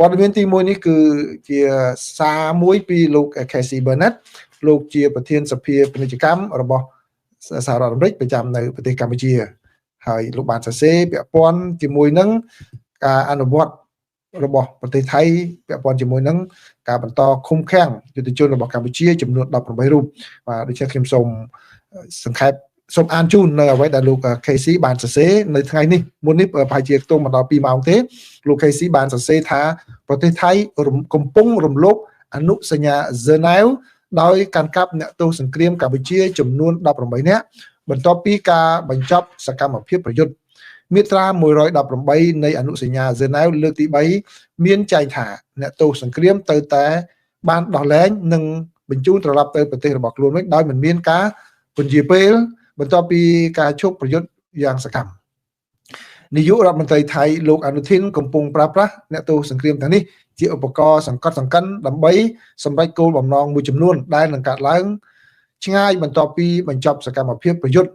ព័ត៌មានទី1នេះគឺជាសារមួយពីលោក Casey Burnett លោកជាប្រធានសភាពាណិជ្ជកម្មរបស់សហរដ្ឋអាមេរិកប្រចាំនៅប្រទេសកម្ពុជាហើយលោកបានសរសេរពាក់ព័ន្ធជាមួយនឹងការអនុវត្តរបស់ប្រទេសថៃពាក់ព័ន្ធជាមួយនឹងការបន្តឃុំឃាំងយុទ្ធជនរបស់កម្ពុជាចំនួន18រូបបាទដូច្នេះខ្ញុំសូមសង្ខេបសូមអានជូននៅអ្វីដែលលោក Casey បានសរសេរនៅថ្ងៃនេះមុននេះប្រហែលជាខ្ទង់មកដល់2ម៉ោងទេលោក Casey បានសរសេរថាប្រទេសថៃកំពុងរំលោភអនុសញ្ញាហ្សឺណែវដោយកាន់កាប់អ្នកទោសសង្គ្រាមកម្ពុជាចំនួន18នាក់បន្ទាប់ពីការបញ្ចប់សកម្មភាពប្រយុទ្ធមាត្រា118នៃអនុសញ្ញាហ្សឺណែវលើកទី3មានចែងថាអ្នកទោសសង្គ្រាមទៅតែបានដោះលែងនិងបញ្ជូនត្រឡប់ទៅប្រទេសរបស់ខ្លួនវិញដោយមិនមានការពន្យាពេលបន្ទាប់ពីការឈប់ប្រយុទ្ធយ៉ាងសកម្មនាយករដ្ឋមន្ត្រីថៃលោកអនុทิនកំពុងប្រើប្រាស់អ្នកទោសសង្គ្រាមទាំងនេះជាឧបករណ៍សង្កត់សង្កិនដើម្បីសម្រេចគោលបំណងមួយចំនួនដែលនឹងកើតឡើងឆ្ងាយបន្ទាប់ពីបញ្ចប់សកម្មភាពប្រយុទ្ធ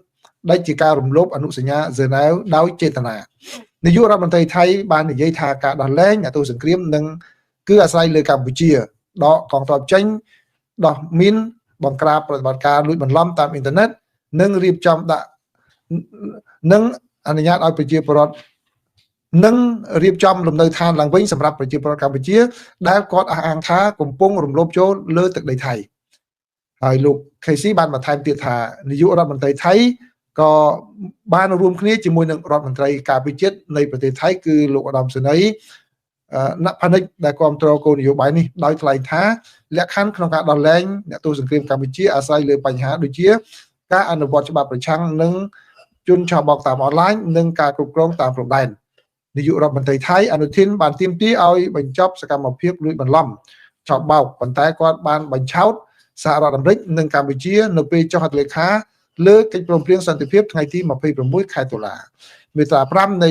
ដែលជាការរំលោភអនុសញ្ញាហ្សឺណែវដោយចេតនានាយករដ្ឋមន្ត្រីថៃបាននិយាយថាការដោះលែងអ្នកទោសសង្គ្រាមនឹងគឺអាស្រ័យលើកម្ពុជាដកកងទ័ពចេញដោះមីនបង្ក្រាបប្រតិបត្តិការលួចបន្លំតាមអ៊ីនធឺណិតនិងរៀបចំដាក់និងអនុញ្ញាតឲ្យប្រជាពលរដ្ឋនិងរៀបចំលំនៅឋានឡើងវិញសម្រាប់ប្រជាពលរដ្ឋកម្ពុជាដែលគាត់អះអាងថាកំពុងរំលោភចូលលើទឹកដីថៃហើយលោក Casey បានបន្ថែមទៀតថានាយករដ្ឋមន្ត្រីថៃក៏បានរួមគ្នាជាមួយនឹងរដ្ឋមន្ត្រីការពារជាតិនៃប្រទេសថៃគឺលោកឧត្តមសេនីយ៍ណផានិកដែលគ្រប់គ្រងគោលនយោបាយនេះដោយថ្លែងថាលក្ខខណ្ឌក្នុងការដោះលែងអ្នកទោសសង្គ្រាមកម្ពុជាអាស្រ័យលើបញ្ហាដូចជាការអនុវត្តច្បាប់ប្រឆាំងនឹងជនឆបោកតាមអនឡាញនិងការគ្រប់គ្រងតាមព្រំដែននាយករដ្ឋមន្ត្រីថៃអនុทิនបានទាមទារឲ្យបញ្ចប់សកម្មភាពលួចបន្លំឆបោកប៉ុន្តែគាត់បានបញ្ឆោតសហរដ្ឋអាមេរិកនិងកម្ពុជានៅពេលចុះហត្ថលេខាលើកិច្ចព្រមព្រៀងសន្តិភាពថ្ងៃទី26ខែតុលាមាត្រា5នៃ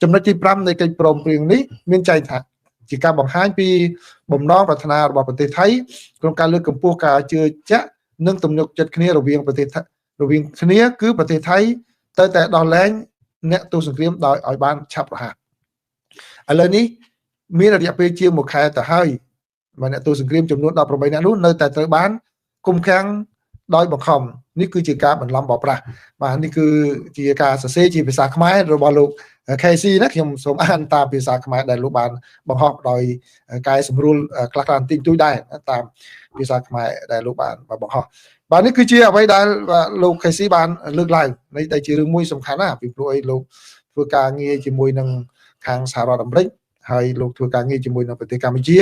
ចំណុចទី5នៃកិច្ចព្រមព្រៀងនេះមានចែងថាជាការបង្ហាញពីបំណងប្រាថ្នារបស់ប្រទេសថៃក្នុងការលើកកម្ពស់ការជឿជាក់និងទំនុកចិត្តគ្នារវាងគ្នាគឺប្រទេសថៃទៅតែដោះលែងអ្នកទោសសង្គ្រាមដោយឲ្យបានឆាប់រហ័សឥឡូវនេះមានរយៈពេលជាង1ខែទៅហើយបាទអ្នកទោសសង្គ្រាមចំនួន18នាក់នោះនៅតែត្រូវបានគុំខាំងដោយបង្ខំនេះគឺជាការបន្លំបោកប្រាស់បាទនេះគឺជាការសរសេរជាភាសាខ្មែររបស់លោក Casey ណាខ្ញុំសូមអានតាមភាសាខ្មែរដែលលោកបានបង្ហោះដោយកែសម្រួលខ្លះៗបន្តិចតួចដែរតាមភាសាខ្មែរដែលលោកបានបង្ហោះបាទនេះគឺជាអ្វីដែលលោក Casey បានលើកឡើងនេះតែជារឿងមួយសំខាន់ណាពីព្រោះអីលោកធ្វើការងារជាមួយនឹងខាងសហរដ្ឋអាមេរិកហើយលោកធ្វើការងារជាមួយនឹងប្រទេសកម្ពុជា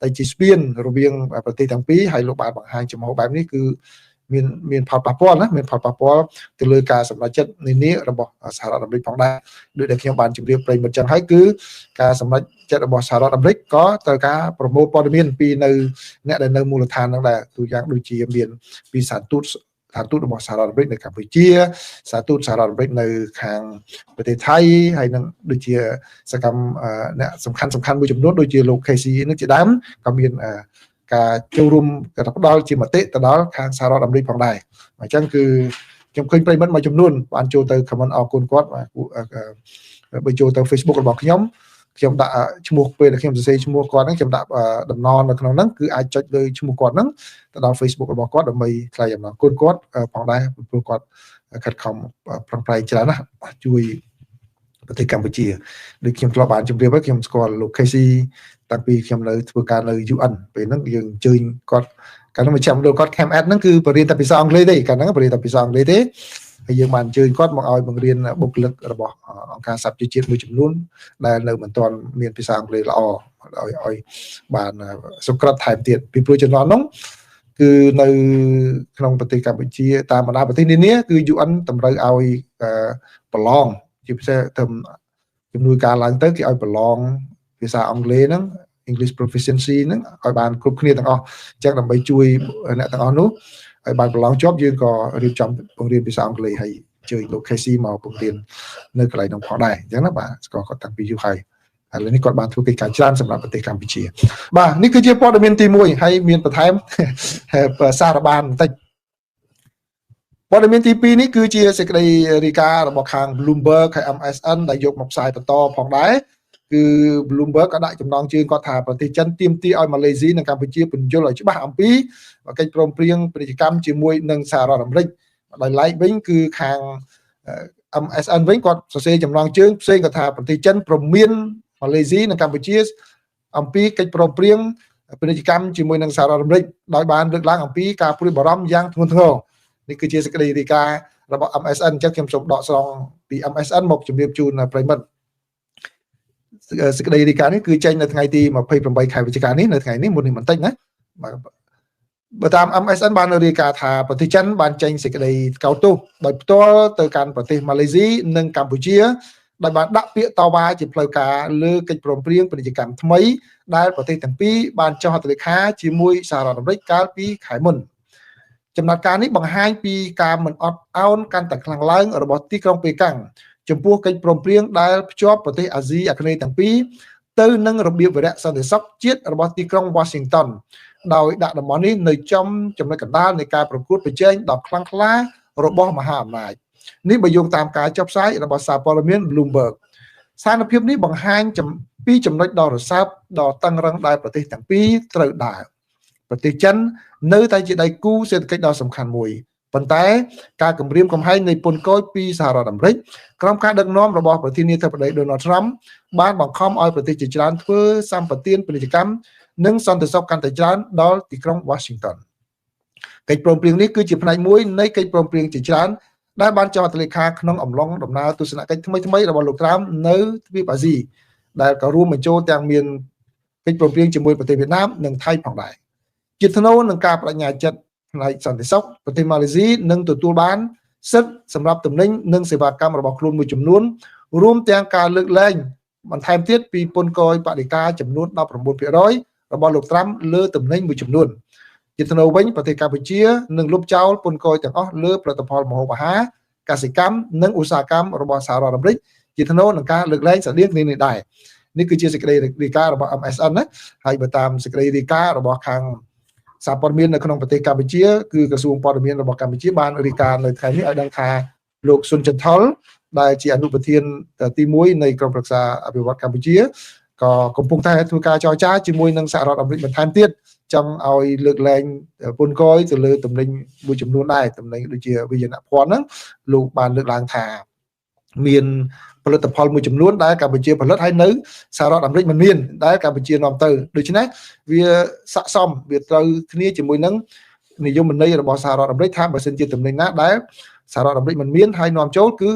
តែជាស្ពានរវាងប្រទេសទាំងពីរហើយលោកបានបង្ហាញចំហបែបនេះគឺមានផលប៉ះពាល់ណាមានផលប៉ះពាល់ទៅលើការសម្រេចចិត្តនានារបស់សហរដ្ឋអាមេរិកផងដែរដូចដែលខ្ញុំបានជម្រាបប្រិយមិត្តចឹងហើយគឺការសម្រេចចិត្តរបស់សហរដ្ឋអាមេរិកក៏ត្រូវការប្រមូលព័ត៌មានពីនៅអ្នកដែលនៅមូលដ្ឋានហ្នឹងដែរទូយ៉ាងដូចជាមានពីស្ថានទូតរបស់សហរដ្ឋអាមេរិកនៅកម្ពុជាសហទូតសហរដ្ឋអាមេរិកនៅខាងប្រទេសថៃហើយនឹងដូចជាសកម្មអ្នកសំខាន់មួយចំនួនដូចជាលោក Casey នឹងជាដើមក៏មានការចូលរួមក៏ផ្ដល់ជាមតិទៅដល់ខាងសហរដ្ឋអាមេរិកផងដែរអញ្ចឹងគឺខ្ញុំឃើញប្រិយមិត្តមួយចំនួនបានចូលទៅ comment អរគុណគាត់បើចូលទៅ Facebook របស់ខ្ញុំដាក់ឈ្មោះពេលដែលខ្ញុំសរសេរឈ្មោះគាត់ហ្នឹងខ្ញុំដាក់តំណនៅក្នុងហ្នឹងគឺអាចចុចលើឈ្មោះគាត់ហ្នឹងទៅដល់ Facebook របស់គាត់ដើម្បីថ្លែងអំណរគុណគាត់ផងដែរព្រោះគាត់ខិតខំប្រឹងប្រែងច្រើនណាស់ជួយប្រទេសកម្ពុជាដូចខ្ញុំធ្លាប់បានជម្រាបហើយខ្ញុំស្គាល់លោក Casey តាំងពីខ្ញុំនៅធ្វើការនៅ UN ពេលហ្នឹងយើងអញ្ជើញគាត់កាលនោះមកចាំលោកគាត់ Camp Ad ហ្នឹងគឺបរៀនតែភាសាអង់គ្លេសទេកាលហ្នឹងបរៀនតែភាសាអង់គ្លេសទេហើយយើងបានអញ្ជើញគាត់មកឲ្យបង្រៀនបុគ្គលិករបស់អង្គការសហប្រជាជាតិមួយចំនួនដែលនៅមិនទាន់មានភាសាអង់គ្លេសល្អឲ្យបានសុក្រិតថែមទៀតពីព្រោះចំណងនោះគឺនៅក្នុងប្រទេសកម្ពុជាតាមបណ្ដាប្រទេសនានាគឺ UN តម្រូវឲ្យប្រឡងជាពិសេសទៅជំនួយការឡើងទៅគេឲ្យប្រឡងភាសាអង់គ្លេសហ្នឹង English proficiency ហ្នឹងឲ្យបានគ្រប់គ្នាទាំងអស់អញ្ចឹងដើម្បីជួយអ្នកទាំងអស់នោះឲ្យបានប្រឡងជាប់យើងក៏រៀបចំបង្រៀនភាសាអង់គ្លេសហើយជួយលោក Casey មកបង្រៀននៅកន្លែងនោះផងដែរអញ្ចឹងណាបាទស្គាល់គាត់តាំងពីយូរហើយឥឡូវនេះគាត់បានធ្វើកិច្ចការច្រើនសម្រាប់ប្រទេសកម្ពុជាបាទនេះគឺជាព័ត៌មានទី1ហើយមានបន្ថែមសារបានបន្តិចព័ត៌មានទី2នេះគឺជាសេចក្តីរាយការណ៍របស់ខាង Bloomberg ហើយ MSN ដែលយកមកផ្សាយបន្តផងដែរ គឺ Bloomberg ក៏ដាក់ចំណងជើងគាត់ថាប្រទេសចិនទាមទារឲ្យម៉ាឡេស៊ីនិងកម្ពុជាពន្យល់ឲ្យច្បាស់អំពីកិច្ចព្រមព្រៀងពាណិជ្ជកម្មជាមួយនឹងសហរដ្ឋអាមេរិកដោយឡែកវិញគឺខាង MSN វិញគាត់សរសេរចំណងជើងផ្សេងគាត់ថាប្រទេសចិនព្រមានម៉ាឡេស៊ីនិងកម្ពុជាអំពីកិច្ចព្រមព្រៀងពាណិជ្ជកម្មជាមួយនឹងសហរដ្ឋអាមេរិកដោយបានលើកឡើងអំពីការព្រួយបារម្ភយ៉ាងធ្ងន់ធ្ងរនេះគឺជាសេចក្តីរាយការណ៍របស់ MSN អញ្ចឹងខ្ញុំសូមដកស្រង់ពី MSN មកជម្រាបជូនប្រិមិត្តសេចក្តីរាយការណ៍នេះគឺចេញនៅថ្ងៃទី28ខែវិច្ឆិកានេះនៅថ្ងៃនេះមុននេះបន្តិចណាបើតាម MSN បានរាយការណ៍ថាប្រទេសចិនបានចេញសេចក្តីថ្កោលទោសដោយផ្ទាល់ទៅកាន់ប្រទេសម៉ាឡេស៊ីនិងកម្ពុជាដោយបានដាក់ពាក្យតវ៉ាជាផ្លូវការលើកិច្ចព្រមព្រៀងពាណិជ្ជកម្មថ្មីដែលប្រទេសទាំងពីរបានចុះហត្ថលេខាជាមួយសហរដ្ឋអាមេរិកកាលពីខែមុនចំណាត់ការនេះបង្ហាញពីការមិនអត់ឱនកាន់តែខ្លាំងឡើងរបស់ទីក្រុងប៉េកាំងចំពោះកិច្ចព្រមព្រៀងដែលភ្ជាប់ប្រទេសអាស៊ីអាគ្នេយ៍ទាំងពីរទៅនឹងរបៀបវរៈសន្តិសុខជាតិរបស់ទីក្រុង Washington ដោយដាក់តំបន់នេះនៅចំណុចកណ្ដាលនៃការប្រកួតប្រជែងដ៏ខ្លាំងក្លារបស់មហាអំណាចនេះបើយោងតាមការចុះផ្សាយរបស់សារព័ត៌មាន Bloomberg ស្ថានភាពនេះបង្ហាញពីចំណុចដ៏រសើបដ៏តឹងរ៉ឹងដែលប្រទេសទាំងពីរត្រូវដើរប្រទេសចិននៅតែជាដៃគូសេដ្ឋកិច្ចដ៏សំខាន់មួយប៉ុន្តែការគម្រាមកំហែងនៃពន្ធគយពីសហរដ្ឋអាមេរិកក្រោមការដឹកនាំរបស់ប្រធានាធិបតី Donald Trump បានបង្ខំឲ្យប្រទេសជាច្រើនធ្វើសម្បទានពាណិជ្ជកម្មនិងសន្តិសុខកាន់តែច្រើនដល់ទីក្រុង Washington កិច្ចព្រមព្រៀងនេះគឺជាផ្នែកមួយនៃកិច្ចព្រមព្រៀងជាច្រើនដែលបានចុះហត្ថលេខាក្នុងអំឡុងដំណើរទស្សនកិច្ចថ្មីៗរបស់លោក Trump នៅទ្វីបអាស៊ីដែលក៏រួមបញ្ចូលទាំងមានកិច្ចព្រមព្រៀងជាមួយប្រទេសវៀតណាមនិងថៃផងដែរជាថ្នូរនឹងការបដិញ្ញាចិត្តផ្នែកសន្តិសុខប្រទេសម៉ាឡេស៊ីនឹងទទួលបានសិទ្ធិសម្រាប់ទំនិញនិងសេវាកម្មរបស់ខ្លួនមួយចំនួនរួមទាំងការលើកលែងបន្ថែមទៀតពីពន្ធគយបដិការចំនួន 19% របស់លោកត្រាំលើទំនិញមួយចំនួនជាថ្នូរវិញប្រទេសកម្ពុជានឹងលុបចោលពន្ធគយទាំងអស់លើផលិតផលម្ហូបអាហារកសិកម្មនិងឧស្សាហកម្មរបស់សហរដ្ឋអាមេរិកជាថ្នូរនឹងការលើកលែងស្រដៀងគ្នានេះដែរនេះគឺជាសេចក្តីរាយការណ៍របស់ MSN ណាហើយបើតាមសេចក្តីរាយការណ៍របស់ខាងសារព័ត៌មាននៅក្នុងប្រទេសកម្ពុជាគឺក្រសួងព័ត៌មានរបស់កម្ពុជាបានរាយការណ៍នៅថ្ងៃនេះឲ្យដឹងថាលោកស៊ុនចន្ទថុលដែលជាអនុប្រធានទី1នៃក្រុមប្រឹក្សាអភិវឌ្ឍកម្ពុជាក៏កំពុងតែធ្វើការចរចាជាមួយនឹងសហរដ្ឋអាមេរិកបន្ថែមទៀតចង់ឲ្យលើកលែងពន្ធគយទៅលើទំនិញមួយចំនួនដែរទំនិញដូចជាវិញ្ញាណភ័ណ្ឌហ្នឹងលោកបានលើកឡើងថាមានផលិតផលមួយចំនួនដែលកម្ពុជាផលិតហើយនៅសហរដ្ឋអាមេរិកមិនមានដែលកម្ពុជានាំទៅដូច្នេះវាស័ក្តិសមវាត្រូវគ្នាជាមួយនឹងនិយមន័យរបស់សហរដ្ឋអាមេរិកថាបើសិនជាទំនិញណាដែលសហរដ្ឋអាមេរិកមិនមានហើយនាំចូលគឺ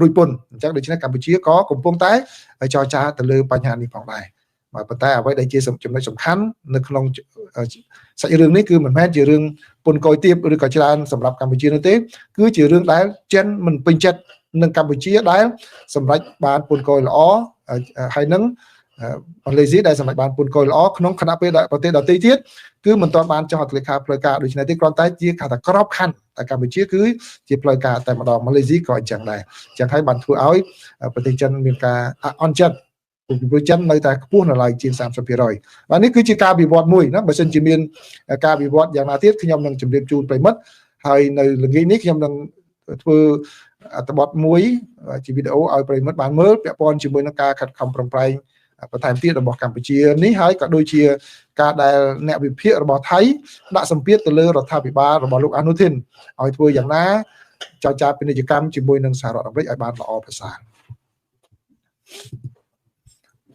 រួចពន្ធអញ្ចឹងដូច្នេះកម្ពុជាក៏កំពុងតែចរចាទៅលើបញ្ហានេះផងដែរប៉ុន្តែអ្វីដែលជាចំណុចសំខាន់នៅក្នុងសាច់រឿងនេះគឺមិនមែនជារឿងពន្ធគយទាបឬក៏ច្រើនសម្រាប់កម្ពុជានោះទេគឺជារឿងដែលចិនមិនពេញចិត្តនឹងកម្ពុជាដែលសម្រេចបានពន្ធគយល្អហើយនឹងម៉ាឡេស៊ីដែលសម្រេចបានពន្ធគយល្អក្នុងគណៈពេលដែលប្រទេសដទៃទៀតគឺមិនទាន់បានចុះហត្ថលេខាផ្លូវការដូច្នេះទេគ្រាន់តែជាថាក្របខ័ណ្ឌតែកម្ពុជាគឺជាផ្លូវការតែម្ដងម៉ាឡេស៊ីក៏អញ្ចឹងដែរអញ្ចឹងហើយបានធ្វើឲ្យប្រទេសចិនមានការអន់ចិត្តព្រោះចិននៅតែខ្ពស់នៅឡើយជាង 30% បាទនេះគឺជាការវិវត្តមួយណាបើសិនជាមានការវិវត្តយ៉ាងណាទៀតខ្ញុំនឹងជម្រាបជូនប្រិមិត្តហើយនៅល្ងាចនេះខ្ញុំនឹងធ្វើអត្ថបទមួយជាវីដេអូឲ្យប្រិមិត្តបានមើលពាក់ព័ន្ធជាមួយនឹងការខិតខំប្រឹងប្រែងបន្ថែមទៀតរបស់កម្ពុជានេះហើយក៏ដូចជាការដែលអ្នកវិភាគរបស់ថៃដាក់សម្ពាធទៅលើរដ្ឋាភិបាលរបស់លោកអនុทินឲ្យធ្វើយ៉ាងណាចរចាពាណិជ្ជកម្មជាមួយនឹងសហរដ្ឋអាមេរិកឲ្យបានល្អប្រសើរ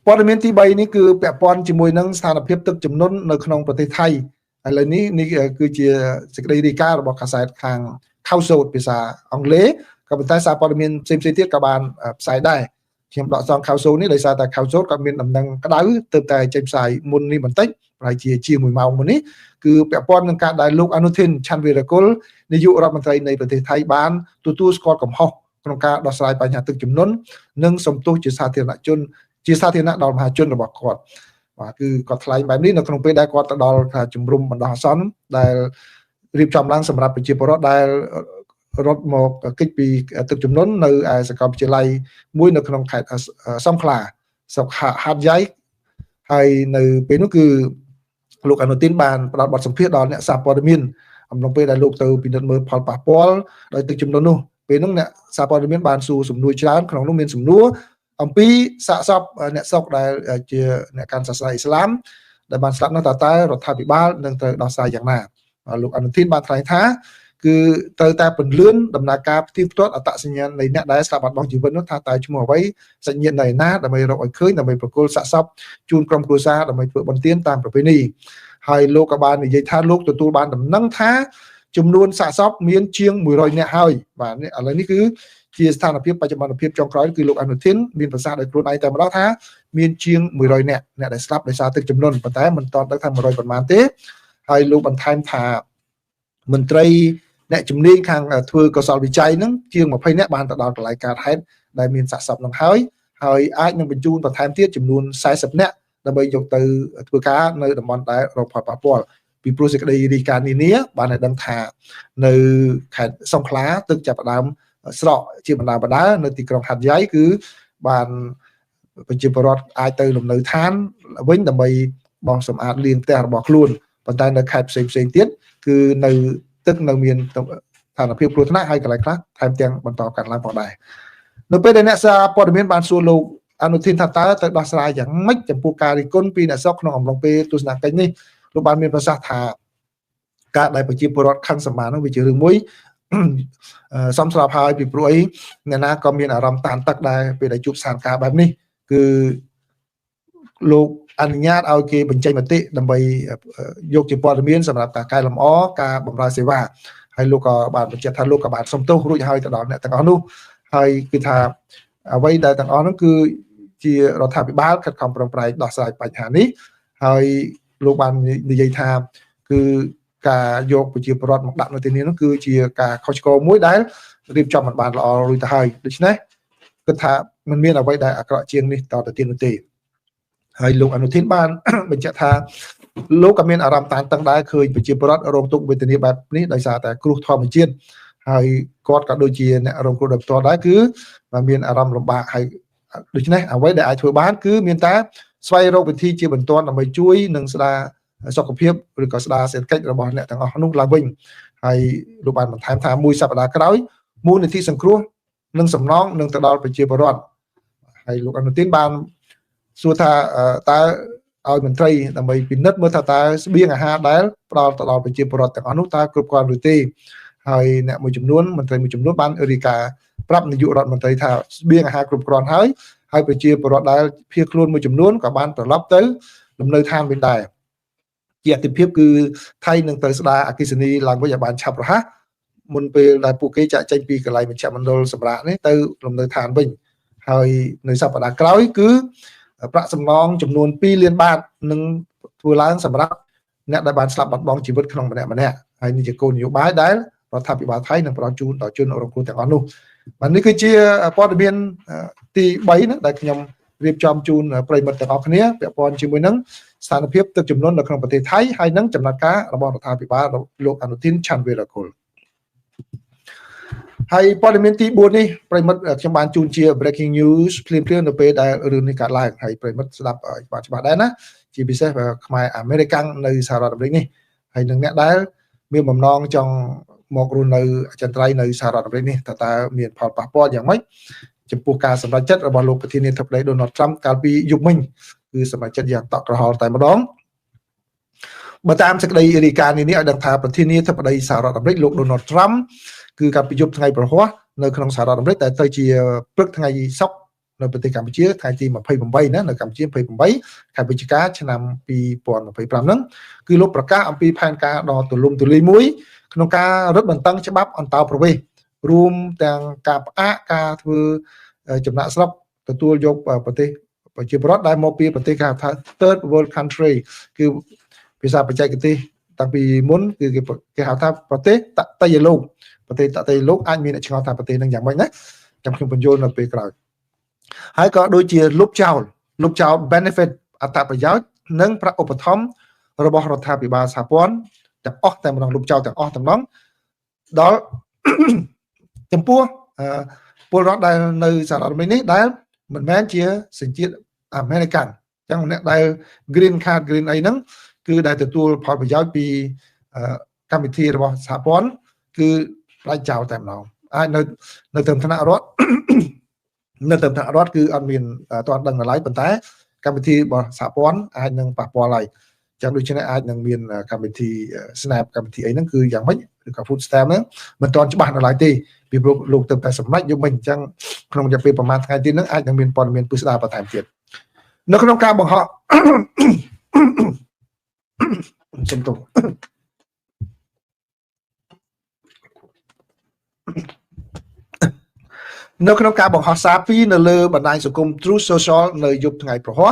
ព័ត៌មានទី3នេះគឺពាក់ព័ន្ធជាមួយនឹងស្ថានភាពទឹកជំនន់នៅក្នុងប្រទេសថៃឥឡូវនេះគឺជាសេចក្តីរាយការណ៍របស់កាសែតខាង Khawsod ភាសាអង់គ្លេសក៏ប៉ុន្តែសារព័ត៌មានផ្សេងៗទៀតក៏បានផ្សាយដែរខ្ញុំដកស្រង់ Khawsod នេះដោយសារតែ Khawsod ក៏មានដំណឹងក្តៅទើបតែចេញផ្សាយមុននេះបន្តិចប្រហែលជា1ម៉ោងមុននេះគឺពាក់ព័ន្ធនឹងការដែលលោកអនុทิនឆាន់វីរកុលនាយករដ្ឋមន្ត្រីនៃប្រទេសថៃបានទទួលស្គាល់កំហុសក្នុងការដោះស្រាយបញ្ហាទឹកជំនន់និងសំទោសជាសាធារណដល់មហាជនរបស់គាត់បាទគឺគាត់ថ្លែងបែបនេះនៅក្នុងពេលដែលគាត់ទៅដល់ជំរំបណ្ដោះអាសន្នដែលរៀបចំឡើងសម្រាប់ប្រជាពលរដ្ឋដែលរត់មកគេចពីទឹកជំនន់នៅឯសាកលវិទ្យាល័យមួយនៅក្នុងខេត្តសង្ខឡាស្រុកហាត់យ៉ៃហើយនៅពេលនោះគឺលោកអនុทินបានផ្ដល់បទសម្ភាសន៍ដល់អ្នកសារព័ត៌មានអំឡុងពេលដែលលោកទៅពិនិត្យមើលផលប៉ះពាល់ដោយទឹកជំនន់នោះពេលនោះអ្នកសារព័ត៌មានបានសួរសំណួរច្រើនក្នុងនោះមានសំណួរ អំពីសាកសពអ្នកស្រុកដែលជាអ្នកកាន់សាសនាអ៊ីស្លាមដែលបានស្លាប់នោះតើរដ្ឋាភិបាលនឹងត្រូវដោះស្រាយយ៉ាងណាលោកអនុทิនបានថ្លែងថាគឺត្រូវតែពន្លឿនដំណើរការផ្ទៀងផ្ទាត់អត្តសញ្ញាណនៃអ្នកដែលស្លាប់បាត់បង់ជីវិតនោះថាតើឈ្មោះអ្វីសញ្ញាណណាដើម្បីរកឲ្យឃើញដើម្បីប្រគល់សាកសពជូនក្រុមគ្រួសារដើម្បីធ្វើបុណ្យទានតាមប្រពៃណីហើយលោកក៏បាននិយាយថាលោកទទួលបានដំណឹងថាចំនួនសាកសពមានជាង100នាក់ហើយបាទឥឡូវនេះគឺជាស្ថានភាពបច្ចុប្បន្នភាពចុងក្រោយគឺលោកអនុทิនមានប្រសាសន៍ដោយខ្លួនឯងតែម្ដងថាមានជាង100នាក់អ្នកដែលស្លាប់ដោយសារទឹកជំនន់ប៉ុន្តែមិនទាន់ដឹងថា100ប៉ុន្មានទេហើយលោកបន្ថែមថាមន្ត្រីអ្នកជំនាញខាងធ្វើកសលវិច័យហ្នឹងជាង20នាក់បានទៅដល់កន្លែងកើតហេតុដែលមានសាកសពនឹងហើយអាចនឹងបញ្ជូនបន្ថែមទៀតចំនួន40នាក់ដើម្បីយកទៅធ្វើការនៅតំបន់ដែលរងផលប៉ះពាល់ពីព្រោះសេចក្តីរាយការណ៍នានាបានឲ្យដឹងថានៅខេត្តសង្ខ្លាទឹកចាប់ផ្ដើមស្រកជាបណ្ដានៅទីក្រុងហាត់យ៉ៃគឺបានប្រជាពលរដ្ឋអាចទៅលំនៅឋានវិញដើម្បីបោសសម្អាតលាងផ្ទះរបស់ខ្លួនប៉ុន្តែនៅខេត្តផ្សេងទៀតគឺនៅទឹកនៅមានស្ថានភាពគ្រោះថ្នាក់ហើយកន្លែងខ្លះថែមទាំងបន្តកាត់ឡើងផងដែរនៅពេលដែលអ្នកសារព័ត៌មានបានសួរលោកអនុทิនថាតើទៅដោះស្រាយយ៉ាងម៉េចចំពោះការរិះគន់ពីអ្នកស្រុកក្នុងអំឡុងពេលទស្សនកិច្ចនេះលោកបានមានប្រសាសន៍ថាការដែលប្រជាពលរដ្ឋខឹងសម្បាននោះវាជារឿងមួយសំស្របហើយពីព្រោះអីអ្នកណាក៏មានអារម្មណ៍តានតឹកដែរពេលដែលជួបស្ថានភាពបែបនេះគឺលោកអនុញ្ញាតឲ្យគេបញ្ចេញមតិដើម្បីយកជាព័ត៌មានសម្រាប់ការកែលម្អការបម្រើសេវាហើយលោកក៏បានបញ្ជាក់ថាលោកក៏បានសុំទោសរួចហើយទៅដល់អ្នកទាំងអស់នោះហើយគឺថាអ្វីដែលទាំងអស់នោះគឺជារដ្ឋាភិបាលខិតខំប្រឹងប្រែងដោះស្រាយបញ្ហានេះហើយលោកបាននិយាយថាគឺការយកប្រជាពលរដ្ឋមកដាក់នៅទីនេះនោះគឺជាការខុសឆ្គងមួយដែលរៀបចំមិនបានល្អរួចទៅហើយដូច្នេះគិតថាมันមានអ្វីដែលអាក្រក់ជាងនេះតទៅទៀតនោះទេហើយលោកអនុทินបានបញ្ជាក់ថាលោកក៏មានអារម្មណ៍តានតឹងដែរឃើញប្រជាពលរដ្ឋរងទុក្ខវេទនាបែបនេះដោយសារតែគ្រោះធម្មជាតិហើយគាត់ក៏ដូចជាអ្នករងគ្រោះដោយផ្ទាល់ដែរគឺមានអារម្មណ៍លំបាកហើយដូច្នេះអ្វីដែលអាចធ្វើបានគឺមានតែស្វែងរកវិធីជាបន្ទាន់ដើម្បីជួយនិងស្ដារសុខភាពឬក៏ស្ដារសេដ្ឋកិច្ចរបស់អ្នកទាំងអស់នោះឡើងវិញហើយលោកបានបន្ថែមថាមួយសប្តាហ៍ក្រោយមូលនិធិសង្គ្រោះនិងសំណងនឹងទៅដល់ប្រជាពលរដ្ឋហើយលោកអនុทินបានសួរថាតើឲ្យមន្ត្រីដើម្បីពិនិត្យមើលថាតើស្បៀងអាហារដែលផ្ដល់ទៅដល់ប្រជាពលរដ្ឋទាំងអស់នោះតើគ្រប់គ្រាន់ឬទេហើយអ្នកមួយចំនួនមន្ត្រីមួយចំនួនបានរាយការណ៍ប្រាប់នាយករដ្ឋមន្ត្រីថាស្បៀងអាហារគ្រប់គ្រាន់ហើយប្រជាពលរដ្ឋដែលភៀសខ្លួនមួយចំនួនក៏បានត្រឡប់ទៅលំនៅឋានវិញដែរជាអតិភិបគឺថៃនឹងទៅស្ដារអគ្គិសនីឡើងវិញឲ្យបានឆាប់រហ័សមុនពេលដែលពួកគេចាក់ចេញពីកន្លែងមជ្ឈមណ្ឌលសម្រាប់នេះទៅលំនៅឋានវិញហើយនៅសប្តាហ៍ក្រោយគឺប្រាក់សំណងចំនួន2លានបាតនឹងធ្វើឡើងសម្រាប់អ្នកដែលបានស្លាប់បាត់បង់ជីវិតក្នុងម្នាក់ហើយនេះជាគោលនយោបាយដែលរដ្ឋាភិបាលថៃនឹងផ្ដល់ជូនដល់ជនរងគ្រោះទាំងអស់នោះបាទនេះគឺជាព័ត៌មានទី3ណាដែលខ្ញុំរៀបចំជូនប្រិយមិត្តទាំងអស់គ្នាពាក់ព័ន្ធជាមួយនឹងស្ថានភាពទឹកជំនន់នៅក្នុងប្រទេសថៃហើយនឹងចំណាត់ការរបស់រដ្ឋាភិបាលលោកអនុทินឆាន់វីរ៉ាកុលហើយព័ត៌មានទី4នេះប្រិយមិត្តខ្ញុំបានជូនជា breaking news ភ្លាមៗនៅពេលដែលរឿងនេះកើតឡើងហើយប្រិយមិត្តស្ដាប់ច្បាស់ដែរណាជាពិសេសខ្មែរអាមេរិកនៅសហរដ្ឋអាមេរិកនេះហើយនឹងអ្នកដែលមានបំណងចង់មករស់នៅអចិន្ត្រៃយ៍នៅសហរដ្ឋអាមេរិកនេះតើមានផលប៉ះពាល់យ៉ាងម៉េចចំពោះការសម្រេចចិត្តរបស់លោកប្រធានាធិបតី Donald Trump កាលពីយប់មិញគឺសម្រេចចិត្តយ៉ាងតក់ក្រហល់តែម្ដងបើតាមសេចក្តីរាយការណ៍នេះឲ្យដឹងថាប្រធានាធិបតីសហរដ្ឋអាមេរិកលោក Donald Trump គឺកាលពីយប់ថ្ងៃប្រហ័សនៅក្នុងសហរដ្ឋអាមេរិកតែទៅជាព្រឹកថ្ងៃសុក្រនៅប្រទេសកម្ពុជាថ្ងៃទី28ណានៅកម្ពុជា28ខែវិច្ឆិកាឆ្នាំ2025ហ្នឹងគឺលោកប្រកាសអំពីផែនការដ៏ទូលំទូលាយមួយក្នុងការរឹតបន្តឹងច្បាប់អន្តោប្រវេសន៍រួមទាំងការផ្អាកការធ្វើចំណាក់ស្រុកទទួលយកប្រទេសប្រជាពលរដ្ឋដែលមកពីប្រទេសគេហៅថា third world country គឺភាសាបច្ចេកទេសតាំងពីមុនគឺគេហៅថាប្រទេសតតៃលោកប្រទេសតតៃលោកអាចមានអ្នកឆ្ងល់ថាប្រទេសនឹងយ៉ាងម៉េចណាចាំខ្ញុំបញ្យល់នៅពេលក្រោយហើយក៏ដូចជាលុបចោល benefit អត្ថប្រយោជន៍និងប្រាក់ឧបត្ថម្ភរបស់រដ្ឋាភិបាលសហព័ន្ធទាំងអស់តែម្ដងលុបចោលទាំងអស់ទាំងដល់ចំពោះពលរដ្ឋដែលនៅសហរដ្ឋអាមេរិកនេះដែលមិនមែនជាសញ្ជាតិអាមេរិកអញ្ចឹងអ្នកដែល green card green អីហ្នឹងគឺដែលទទួលផលប្រយោជន៍ពីកម្មវិធីរបស់សហព័ន្ធគឺផ្លាច់ចោលតែម្ដងអាចនៅតាមឋានៈរដ្ឋ នៅតាមថ្នាក់រដ្ឋគឺអត់មានតន់ដឹងឡើយប៉ុន្តែកម្មវិធីរបស់សហព័ន្ធអាចនឹងប៉ះពាល់ហើយចាំដូច្នេះអាចនឹងមានកម្មវិធី SNAP កម្មវិធីអីហ្នឹងគឺយ៉ាងម៉េចឬក៏ food stamp ហ្នឹងមិនទាន់ច្បាស់នៅឡើយទេពីព្រោះលោកទៅតែសម្ដេចយកមិនអញ្ចឹងក្នុងរយៈពេលប្រហែលថ្ងៃទៀតហ្នឹងអាចនឹងមានព័ត៌មានពិស្ដារបន្ថែមទៀតនៅក្នុងការបង្ហោះសំទោសនៅក្នុងការបង្ហោះសារពីនៅលើបណ្ដាញសង្គម True Social នៅយប់ថ្ងៃប្រហោះ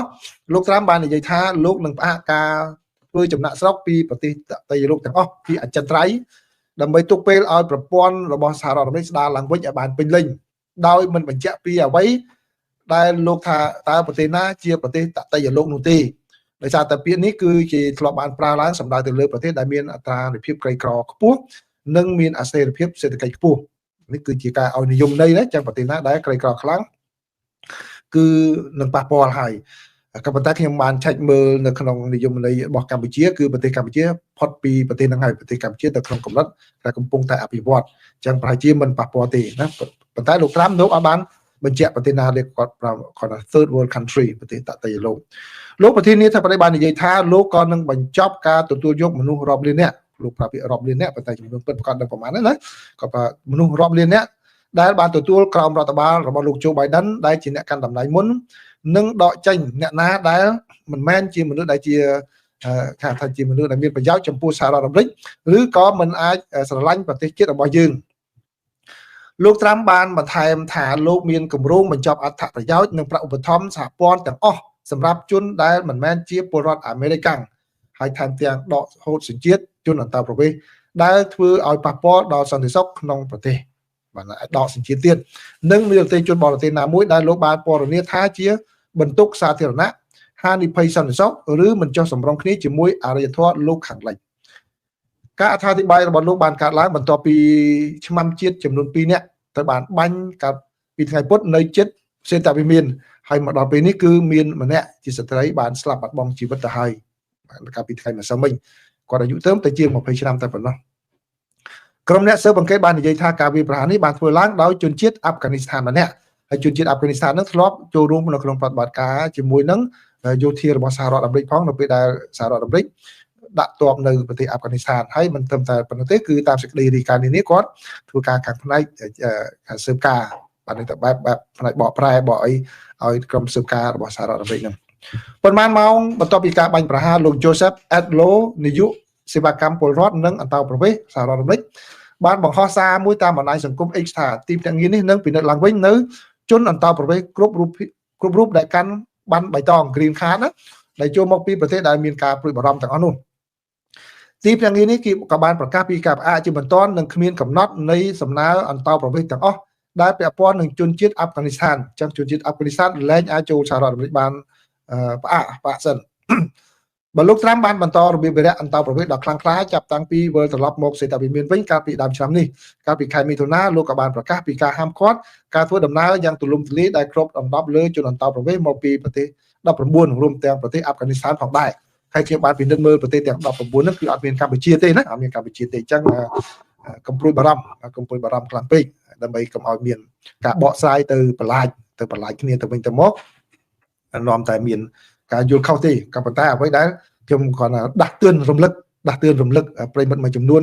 លោកត្រាំបាននិយាយថាលោកនឹងផ្អាកការធ្វើចំណាក់ស្រុកពីប្រទេសតៃលោកទាំងអស់ពីអចិន្ត្រៃយ៍ដើម្បីទុកពេលឲ្យប្រព័ន្ធរបស់សហរដ្ឋអាមេរិកស្ដារឡើងវិញឲ្យបានពេញលេញដោយមិនបញ្ជាក់ពីអ្វីដែលលោកថាតើប្រទេសណាជាប្រទេសតៃលោកនោះទេដោយសារតែពាក្យនេះគឺជាធ្លាប់បានប្រើឡើងសម្ដៅទៅលើប្រទេសដែលមានអត្រានុភាពក្រីក្រខ្ពស់និងមានអស្ថិរភាពសេដ្ឋកិច្ចខ្ពស់នេះគឺជាការឲ្យនិយមន័យណាចឹងប្រទេសណាដែលក្រីក្រខ្លាំងគឺនឹងប៉ះពាល់ហើយក៏ប៉ុន្តែខ្ញុំបានឆែកមើលនៅក្នុងនិយមន័យរបស់កម្ពុជាគឺប្រទេសកម្ពុជាផុតពីប្រទេសហ្នឹងហើយប្រទេសកម្ពុជាទៅក្នុងកម្រិតដែលកំពុងតែអភិវឌ្ឍចឹងប្រហែលជាមិនប៉ះពាល់ទេណាប៉ុន្តែលោកត្រាំលោកអត់បានបញ្ជាក់ប្រទេសណាដែលគាត់ថា third world country ប្រទេសតតៃលោកប្រធានាធិបតីបាននិយាយថាលោកក៏នឹងបញ្ចប់ការទទួលយកមនុស្សរាប់លាននាក់លោកប្រាប់ពីរាប់លាននាក់ប៉ុន្តែចំនួនពិតប្រាកដដល់ប្រមាណហ្នឹងណាក៏មនុស្សរាប់លាននាក់ដែលបានទទួលក្រមរដ្ឋបាលរបស់លោកជូបៃដិនដែលជាអ្នកកាន់តំណែងមុននឹងដកចេញអ្នកណាដែលមិនមែនជាមនុស្សដែលជាថាជាមនុស្សដែលមានប្រយោជន៍ចំពោះសហរដ្ឋអាមេរិកឬក៏មិនអាចស្រឡាញ់ប្រទេសជាតិរបស់យើងលោកត្រាំបានបន្ថែមថាលោកមានគម្រោងបញ្ចប់អត្ថប្រយោជន៍និងប្រាក់ឧបត្ថម្ភសហព័ន្ធទាំងអស់សម្រាប់ជនដែលមិនមែនជាពលរដ្ឋអាមេរិកហើយថែមទាំងដកហូតសញ្ជាតិជនអន្តោប្រវេសន៍ដែលធ្វើឲ្យប៉ះពាល់ដល់សន្តិសុខក្នុងប្រទេសបានដកសញ្ជាតិទៀតនិងមានប្រទេសជនបរទេសណាមួយដែលលោកបានពណ៌នាថាជាបន្ទុកសាធារណៈហានិភ័យសន្តិសុខឬមិនចុះសម្រុងគ្នាជាមួយអរិយធម៌លោកខាងលិចការអត្ថាធិប្បាយរបស់លោកបានកើតឡើងបន្ទាប់ពីឆ្មាំជាតិចំនួន2នាក់ត្រូវបានបាញ់កាលពីថ្ងៃពុធនៅជិតសេតាវិមានហើយមកដល់ពេលនេះគឺមានម្នាក់ជាស្ត្រីបានស្លាប់បាត់បង់ជីវិតទៅហើយកាលពីថ្ងៃម្សិលមិញគាត់អាយុទៅជាង20ឆ្នាំតែប៉ុណ្ណោះក្រុមអ្នកស៊ើបអង្កេតបាននិយាយថាការវាយប្រហារនេះបានធ្វើឡើងដោយជនជាតិអាហ្វហ្គានីស្ថានម្នាក់ហើយជនជាតិអាហ្វហ្គានីស្ថាននឹងធ្លាប់ចូលរួមនៅក្នុងប្រតិបត្តិការជាមួយនឹងយោធារបស់សហរដ្ឋអាមេរិកផងនៅពេលដែលសហរដ្ឋអាមេរិកដាក់ទ័ពនៅប្រទេសអាហ្វហ្គានីស្ថានហើយមិនត្រឹមតែប៉ុណ្ណោះទេគឺតាមសេចក្តីរាយការណ៍នេះគាត់ធ្វើការខាងផ្នែកស៊ើបការបានតែបែបផ្នែកបកប្រែបកអីឲ្យក្រុមស៊ើបការរបស់សហរដ្ឋអាមេរិកហ្នឹងប៉ុន្មានម៉ោងបន្ទាប់ពីការបាញ់ប្រហារលោក Joseph Edlow នាយកសេវាកម្មពលរដ្ឋនិងអន្តោប្រវេសន៍សហរដ្ឋអាមេរិកបានបង្ហោះសារមួយតាមបណ្ដាញសង្គម X ថាទីភ្នាក់ងារនេះនឹងពិនិត្យឡើងវិញនៅជនអន្តោប្រវេសន៍គ្រប់រូបដែលកាន់ប័ណ្ណបៃតង Green Card ណាដែលចូលមកពីប្រទេសដែលមានការព្រួយបារម្ភទាំងអស់នោះទីភ្នាក់ងារនេះក៏បានប្រកាសពីការផ្អាកជាបន្តនិងគ្មានកំណត់នៃសំណើអន្តោប្រវេសន៍ទាំងអស់ដែលពាក់ព័ន្ធនឹងជនជាតិអាហ្វហ្គានីស្ថានចឹងជនជាតិអាហ្វហ្គានីស្ថានលែងអាចចូលសហរដ្ឋអាមេរិកបានផ្អាកសិនបើលោកត្រាំបានបន្តរបៀបវិរៈអន្តោប្រវេសន៍ដ៏ខ្លាំងក្លាចាប់តាំងពីវិលត្រឡប់មកសេតាវិមានវិញកាលពីដើមឆ្នាំនេះកាលពីខែមិថុនាលោកក៏បានប្រកាសពីការហាមឃាត់ការធ្វើដំណើរយ៉ាងទូលំទូលាយដែលគ្របដណ្ដប់លើជនអន្តោប្រវេសន៍មកពីប្រទេស19រួមទាំងប្រទេសអាហ្វហ្គានីស្ថានផងដែរហើយខ្ញុំបានពិនិត្យមើលប្រទេសទាំង19ហ្នឹងគឺអត់មានកម្ពុជាទេណាអត់មានកម្ពុជាទេអញ្ចឹងកុំព្រួយបារម្ភខ្លាំងពេកដើម្បីកុំឲ្យមានការបកស្រាយទៅបន្លាចគ្នាទៅវិញទៅមកនាំតែមានការយល់ខុសទេក៏ប៉ុន្តែអ្វីដែលខ្ញុំគាត់ដាស់តឿនរំលឹកប្រិមិត្តមួយចំនួន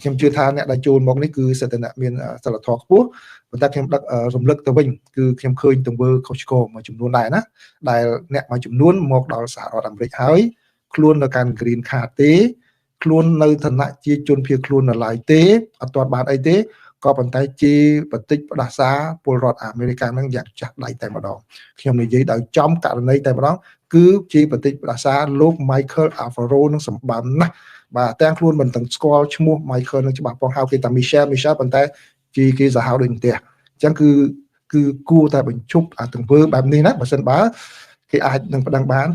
ខ្ញុំជឿថាអ្នកដែលចូលមកនេះគឺសិទ្ធិអ្នកមានសិលធម៌ខ្ពស់ប៉ុន្តែខ្ញុំដឹករំលឹកទៅវិញគឺខ្ញុំឃើញទង្វើខុសឆ្គងមួយចំនួនដែរណាដែលអ្នកមួយចំនួនមកដល់សហរដ្ឋអាមេរិកហើយខ្លួននៅកាន់ Green Card ទេខ្លួននៅឋានៈជាជនភៀសខ្លួននៅឡើយទេអត់ទាន់បានអីទេក៏ប៉ុន្តែជាបន្តិចផ្ដាសាពលរដ្ឋអាមេរិកហ្នឹងយ៉ាងចាស់ដៃតែម្ដងខ្ញុំនិយាយដោយចំករណីតែម្ដងគឺជាបន្តិចផ្ដាសាលោក Michael Alfaro នឹងសម្បំណាស់បាទទាំងខ្លួនមិនទាំងស្គាល់ឈ្មោះ Michael នឹងច្បាស់ផងហៅគេថា Michelle ប៉ុន្តែជាគេសាហាវដូចផ្ទះអញ្ចឹងគឺគួរតែបញ្ឈប់អាទង្វើបែបនេះណាបើសិនបើគេអាចនឹងប្តឹងបាន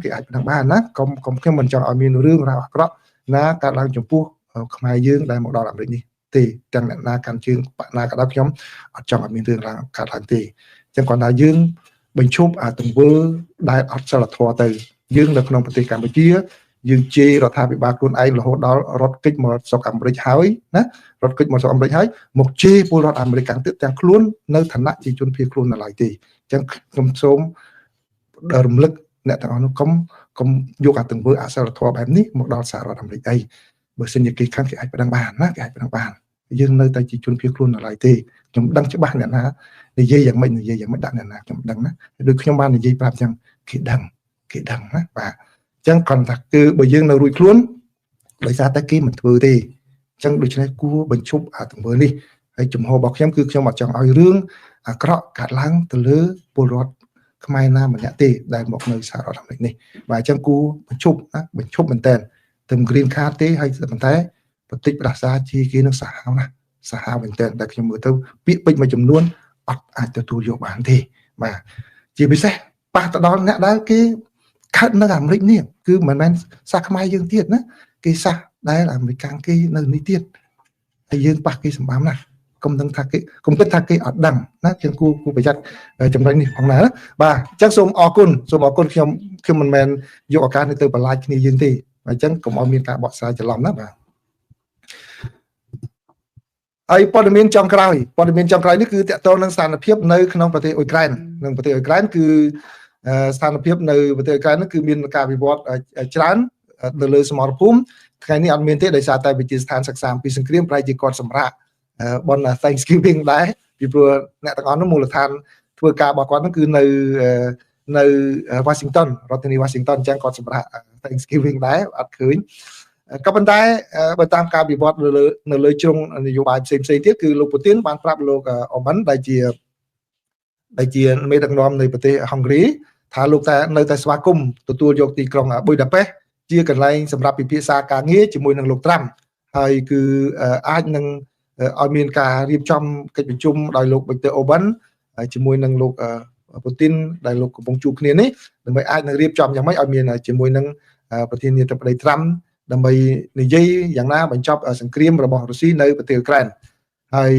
ណាកុំខ្ញុំមិនចង់ឲ្យមានរឿងរ៉ាវអាក្រក់ណាកើតឡើងចំពោះខ្មែរយើងដែលមកដល់អាមេរិកនេះទេទាំងអ្នកណាកាន់ជើងបាក់ណាក៏ដោយខ្ញុំអត់ចង់ឲ្យមានរឿងរ៉ាវកើតឡើងទេអញ្ចឹងគាត់ថាយើងបញ្ឈប់អាទង្វើដែលអត់សិលធម៌ទៅយើងនៅក្នុងប្រទេសកម្ពុជាយើងជេររដ្ឋាភិបាលខ្លួនឯងរហូតដល់រត់គេចមកស្រុកអាមេរិកហើយណារត់គេចមកស្រុកអាមេរិកហើយមកជេរពលរដ្ឋអាមេរិកទៀតទាំងខ្លួននៅឋានៈជាជនភៀសខ្លួននៅឡើយទេ ចឹងខ្ញុំសូមរំលឹកអ្នកទាំងអស់នោះកុំយកអាទង្វើអសិលធម៌បែបនេះមកដល់សហរដ្ឋអាមេរិកអីបើសិនជាគេខឹងគេអាចប្តឹងបានណាគេអាចប្តឹងបានយើងនៅតែជាជនភៀសខ្លួននៅឡើយទេខ្ញុំដឹងច្បាស់អ្នកណានិយាយយ៉ាងម៉េចដាក់អ្នកណាខ្ញុំដឹងណាដូចខ្ញុំបាននិយាយប្រាប់ចឹងគេដឹងណាបាទអញ្ចឹងគ្រាន់តែគឺបើយើងនៅរួចខ្លួនដោយសារតែគេមិនធ្វើទេអញ្ចឹងដូច្នេះគួរបញ្ឈប់អាទង្វើនេះហើយជំហររបស់ខ្ញុំគឺខ្ញុំអត់ចង់ឲ្យរឿងអាក្រក់កាត់ឡើងទៅលើពលរដ្ឋខ្មែរណាម្នាក់ទេដែលមកនៅសហរដ្ឋអាមេរិកនេះបាទអញ្ចឹងគួរបញ្ឈប់មែនតើទៅ green card ទេហើយប៉ុន្តែបន្តិចផ្ដាសាជាគេនឹងសាហាវណាសាហាវមែនតើតែខ្ញុំមើលទៅពាក្យពេចន៍មួយចំនួនអត់អាចទទួលយកបានទេបាទជាពិសេសប៉ះទៅដល់អ្នកដែលគេខិតនៅអាមេរិកនេះគឺមិនមែនសាសខ្មែរយើងទៀតណាគេសាសដែលអាមេរិកគេនៅនេះទៀតហើយយើងប៉ះគេសម្បំណាកុំគិតថាគេអត់ដឹងណាចឹងគួរប្រយ័ត្នចំណុចនេះផងណាបាទអញ្ចឹងសូមអរគុណខ្ញុំមិនមែនយកឱកាសនេះទៅបន្លាចគ្នាយើងទេអញ្ចឹងកុំឲ្យមានការបកស្រាយច្រឡំណាបាទហើយព័ត៌មានចុងក្រោយនេះគឺតកតងនឹងស្ថានភាពនៅក្នុងប្រទេសអ៊ុយក្រែនគឺស្ថានភាពនៅប្រទេសអ៊ុយក្រែនគឺមានការវិវត្តច្រើននៅលើសមរភូមិថ្ងៃនេះអត់មានទេដោយសារតែវិទ្យាស្ថានសិក្សាអំពីសង្គ្រាមប្រហែលជាគាត់សម្រាប់ប៉ុន្តែ Thanksgiving ដែរពីព្រោះអ្នកទាំងអស់នោះមូលដ្ឋានធ្វើការរបស់គាត់នោះគឺនៅ Washington រដ្ឋធានី Washington អញ្ចឹងគាត់សម្រាប់ Thanksgiving ដែរអត់ឃើញក៏ប៉ុន្តែបើតាមការវិវត្តនៅលើជ្រុងនយោបាយផ្សេងទៀតគឺលោកពូទីនបានប្រាប់លោកអូបានដែលជាមេដឹកនាំនៃប្រទេសហុងគ្រីថាលោកតែនៅតែស្វាគមន៍ទទួលយកទីក្រុងប៊ុយដាប៉េសជាកន្លែងសម្រាប់ពិភាក្សាការងារជាមួយនឹងលោកត្រាំហើយគឺអាចនឹងឲ្យមានការរៀបចំកិច្ចប្រជុំដោយលោកវិកទ័រអូបានជាមួយនឹងលោកពូទីនដែលលោកកំពុងជួបគ្នានេះដើម្បីអាចនឹងរៀបចំយ៉ាងម៉េចឲ្យមានជាមួយនឹងប្រធានាធិបតីត្រាំដើម្បីនិយាយយ៉ាងណាបញ្ចប់សង្គ្រាមរបស់រុស្ស៊ីនៅប្រទេសអ៊ុយក្រែនហើយ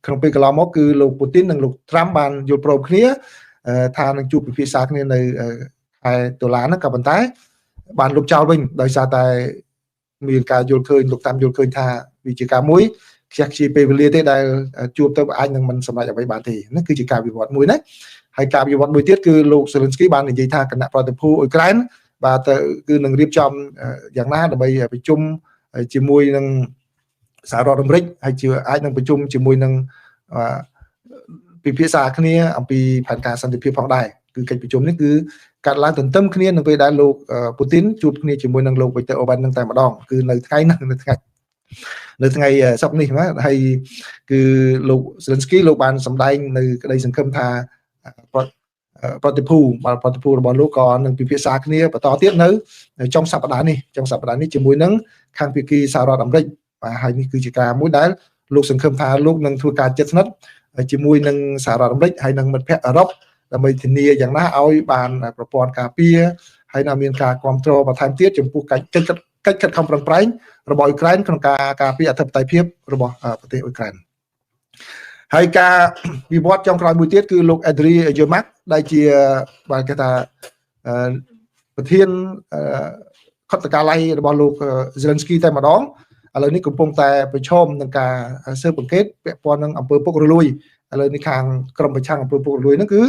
ក្នុងពេលកន្លងមកគឺលោកពូទីននិងលោកត្រាំបានយល់ព្រមគ្នាថានឹងជួបពិភាក្សាគ្នានៅខែតុលាហ្នឹងក៏ប៉ុន្តែបានលុបចោលវិញដោយសារតែមានការយល់ឃើញលោកតាមយល់ឃើញថាវាជាការមួយខ្ជះខ្ជាយពេលវេលាទេដែលជួបទៅអាចនឹងមិនសម្រេចអ្វីបានទេនេះគឺជាការវិវត្តមួយណាហើយការវិវត្តមួយទៀតគឺលោកសេលិនស្គីបាននិយាយថាគណៈប្រតិភូអ៊ុយក្រែនបាទគឺនឹងរៀបចំយ៉ាងណាដើម្បីប្រជុំជាមួយនឹងសហរដ្ឋអាមេរិកហើយជាអាចនឹងប្រជុំជាមួយនឹងពិភាក្សាគ្នាអំពីផែនការសន្តិភាពផងដែរគឺកិច្ចប្រជុំនេះគឺកាត់ឡើងទន្ទឹមគ្នានៅពេលដែលលោកពូទីនជួបគ្នាជាមួយនឹងលោកវិកទ័រអូបាននឹងតែម្ដងគឺនៅថ្ងៃសុក្រនេះណាហើយគឺលោកសេលិនស្គីលោកបានសម្ដែងនៅក្តីសង្ឃឹមថាប្រតិភូរបស់លោកក៏នឹងពិភាក្សាគ្នាបន្តទៀតនៅចុងសប្តាហ៍នេះជាមួយនឹងខាងភាគីសហរដ្ឋអាមេរិកបាទហើយនេះគឺជាការមួយដែលលោកសង្ឃឹមថាលោកនឹងធ្វើការជិតស្និទ្ធជាមួយនឹងសហរដ្ឋអាមេរិកហើយនឹងមិត្តភ័ក្តិអឺរ៉ុបដើម្បីធានាយ៉ាងណាឲ្យបានប្រព័ន្ធការពារហើយនឹងមានការគ្រប់គ្រងបន្ថែមទៀតចំពោះកិច្ចខិតខំប្រឹងប្រែងរបស់អ៊ុយក្រែនក្នុងការការពារអធិបតេយ្យភាពរបស់ប្រទេសអ៊ុយក្រែនហើយការវិវត្តចុងក្រោយមួយទៀតគឺលោកអេឌ្រីយឺម៉ាក់ដែលជាបាទគេថាប្រធានខុទ្ទកាល័យរបស់លោកសេលិនស្គីតែម្ដងឥឡូវនេះកំពុងតែប្រឈមនឹងការស៊ើបអង្កេតពាក់ព័ន្ធនឹងអំពើពុករលួយឥឡូវនេះខាងក្រុមប្រឆាំងអំពើពុករលួយហ្នឹងគឺ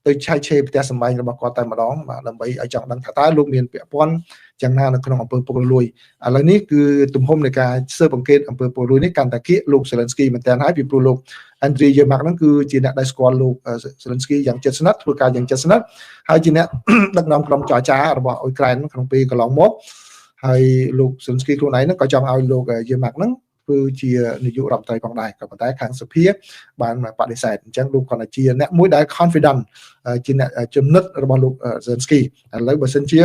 ទៅឆែកឆេរផ្ទះសម្បែងរបស់គាត់តែម្ដងបាទដើម្បីឲ្យចង់ដឹងថាតើលោកមានពាក់ព័ន្ធយ៉ាងណានៅក្នុងអំពើពុករលួយឥឡូវនេះគឺទំហំនៃការស៊ើបអង្កេតអំពើពុករលួយនេះកាន់តែគៀកលោកសេលិនស្គីមែនតើហើយពីព្រោះលោកអាន់ដ្រីយឺម៉ាក់ហ្នឹងគឺជាអ្នកដែលស្គាល់លោកសេលិនស្គីយ៉ាងជិតស្និទ្ធធ្វើការយ៉ាងជិតស្និទ្ធហើយជាអ្នកដឹកនាំក្រុមចរចារបស់អ៊ុយក្រែនក្នុងពេលកន្លងមកហើយលោកសេលិនស្គីខ្លួនឯងហ្នឹងក៏ចង់ឲ្យលោកយឺម៉ាក់ហ្នឹងធ្វើជានាយករដ្ឋមន្ត្រីផងដែរក៏ប៉ុន្តែខាងសភាបានបដិសេធអញ្ចឹងលោកគាត់ជាអ្នកមួយដែល confident ជាអ្នកចំណិតរបស់លោកសេលិនស្គីឥឡូវបើសិនជា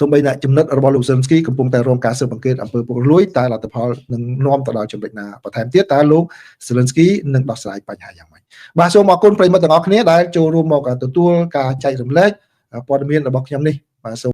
សូម្បីតែចំណិតរបស់លោកសេលិនស្គីកំពុងតែរងការស៊ើបអង្កេតអំពើពុករលួយតែលទ្ធផលនឹងនាំទៅដល់ចំណុចណាបន្ថែមទៀតតើលោកសេលិនស្គីនឹងដោះស្រាយបញ្ហាយ៉ាងម៉េចបាទសូមអរគុណប្រិយមិត្តទាំងអស់គ្នាដែលចូលរួមមកទទួលការចែករំលែកព័ត៌មានរបស់ខ្ញុំនេះបាទ